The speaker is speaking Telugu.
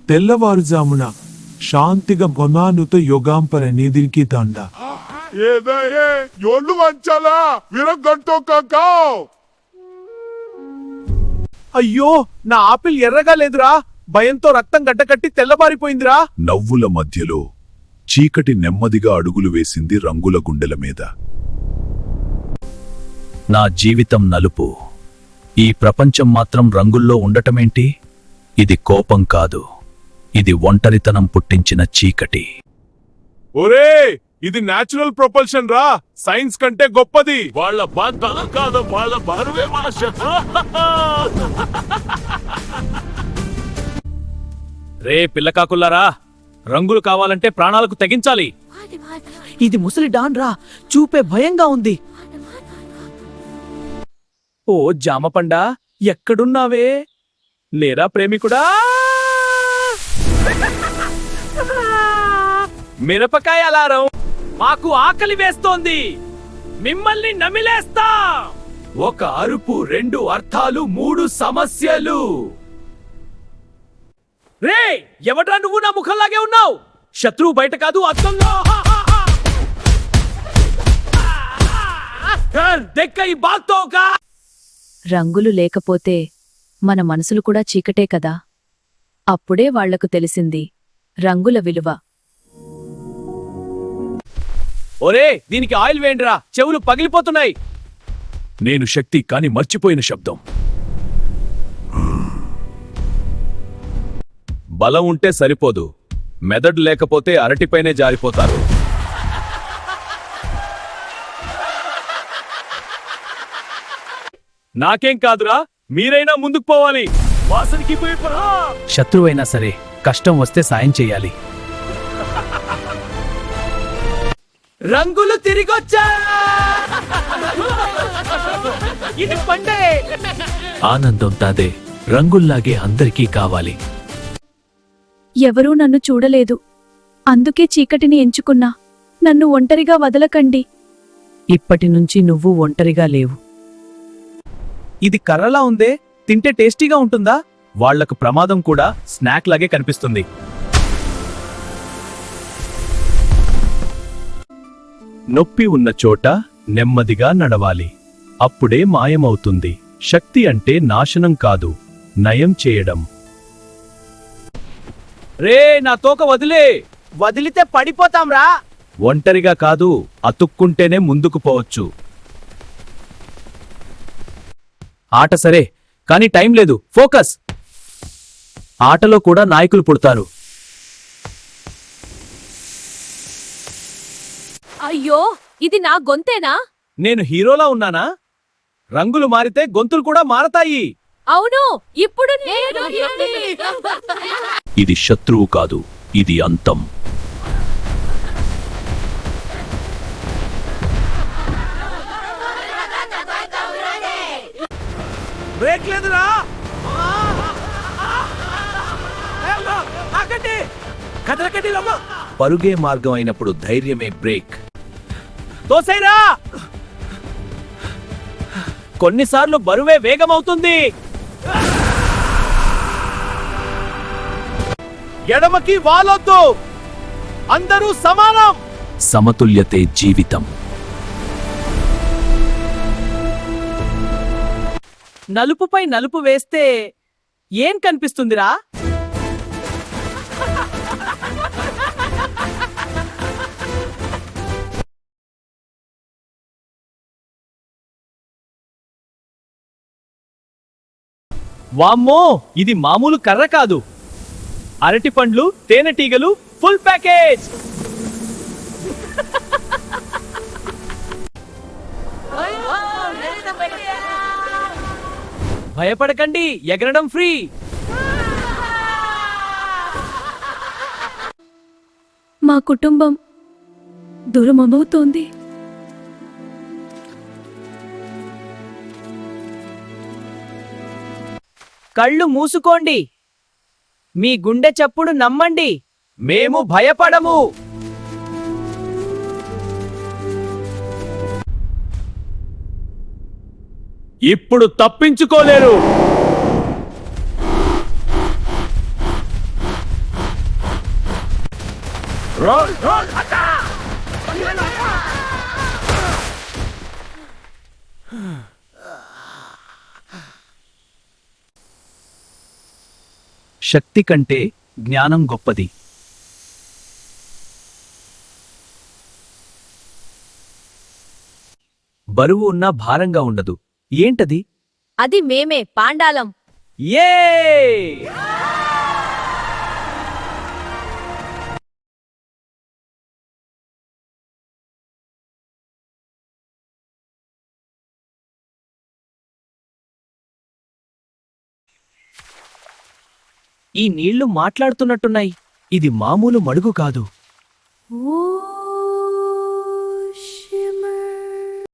తెల్లవారుజామున శాంతిగా బొనానుతో యోగాంపర నిధికి దండ ఏదయ్యే ఒళ్ళు వంచాలా విరగొట్టో కాకావ్. అయ్యో, నా ఆపిల్ ఎర్రగా లేదురా. భయంతో రక్తం గడ్డకట్టి తెల్లబారిపోయిందిరా. నవ్వుల మధ్యలో చీకటి నెమ్మదిగా అడుగులు వేసింది రంగుల గుండెల మీద. నా జీవితం నలుపు, ఈ ప్రపంచం మాత్రం రంగుల్లో ఉండటమేంటి? ఇది కోపం కాదు, ఇది ఒంటరితనం పుట్టించిన చీకటి. ఒరే, ఇది న్యాచురల్ ప్రొపల్షన్ రా, సైన్స్ కంటే గొప్పది. వాళ్ళ బాధ కాదు, వాళ్ళ బరువే భాష. రే పిల్లకాకుల్లారా, రంగులు కావాలంటే ప్రాణాలకు తెగించాలి. ఇది ముసలి డాన్ రా, చూపే భయంగా ఉంది. ఓ జామపండా, ఎక్కడున్నావే? లేరా ప్రేమికుడా? మిరపకాయ అలారం, మాకు ఆకలి వేస్తోంది, మిమ్మల్ని నమిలేస్తా. ఒక అరుపు, 2 అర్థాలు, 3 సమస్యలు. రే, ఎవడ్రా నువ్వు? నా ముఖంలాగే ఉన్నావు. శత్రువు బయట కాదు, అద్దంలో. దెక్కై బాత్తోగా. రంగులు లేకపోతే మన మనసులు కూడా చీకటే కదా. అప్పుడే వాళ్లకు తెలిసింది రంగుల విలువ. ఒరే, దీనికి ఆయిల్ వేయండిరా, చెవులు పగిలిపోతున్నాయి. నేను శక్తి కాని మర్చిపోయిన శబ్దం. బలం ఉంటే సరిపోదు, మెదడు లేకపోతే అరటిపైనే జారిపోతారు. నాకేం కాదురా, మీరైనా ముందుకు పోవాలి. వాసనికి పోయి శత్రువైనా సరే కష్టం వస్తే సాయం చెయ్యాలి. రంగులు తిరిగొచ్చా. ఇది పండే. ఆనందం తాదే, రంగుల్లాగే అందరికీ కావాలి. ఎవరూ నన్ను చూడలేదు, అందుకే చీకటిని ఎంచుకున్నా. నన్ను ఒంటరిగా వదలకండి. ఇప్పటినుంచి నువ్వు ఒంటరిగా లేవు. ఇది కర్రలా ఉందే, తింటే టేస్టీగా ఉంటుందా? వాళ్లకు ప్రమాదం కూడా స్నాక్ లాగే కనిపిస్తుంది. నొప్పి ఉన్న చోట నెమ్మదిగా నడవాలి, అప్పుడే మాయమవుతుంది. శక్తి అంటే నాశనం కాదు, నయం చేయడం. రే, నా తోక వదిలే. వదిలితే పడిపోతాంరా. ఒంటరిగా కాదు, అతుక్కుంటేనే ముందుకు పోవచ్చు. ఆట సరే, కానీ టైం లేదు. ఫోకస్. ఆటలో కూడా నాయకులు పుడతారు. అయ్యో, ఇది నా గొంతేనా? నేను హీరోలా ఉన్నానా? రంగులు మారితే గొంతులు కూడా మారతాయి. అవును, ఇప్పుడు ఇది శత్రువు కాదు, ఇది అంతం. బ్రేక్ లేదురా. పరుగే మార్గం అయినప్పుడు ధైర్యమే బ్రేక్. తోసైరా. కొన్నిసార్లు బరువే వేగమవుతుంది. ఎడమకి వాలొద్దు, అందరూ సమానం. సమతుల్యతే జీవితం. నలుపుపై నలుపు వేస్తే ఏం కనిపిస్తుందిరా? వామ్మో, ఇది మామూలు కర్ర కాదు. అరటి పండ్లు, తేనెటీగలు, ఫుల్ ప్యాకేజ్. భయపడకండి, ఎగరడం ఫ్రీ. మా కుటుంబం దూరమవుతోంది. కళ్ళు మూసుకోండి, మీ గుండె చప్పుడు నమ్మండి. మేము భయపడము. ఇప్పుడు తప్పించుకోలేరు. శక్తి కంటే జ్ఞానం గొప్పది. బరువు ఉన్నా భారంగా ఉండదు. ఏంటది? అది మేమే పాండాలం. ఏ ఈ నీళ్లు మాట్లాడుతున్నట్టున్నాయి. ఇది మామూలు మడుగు కాదు. ఓ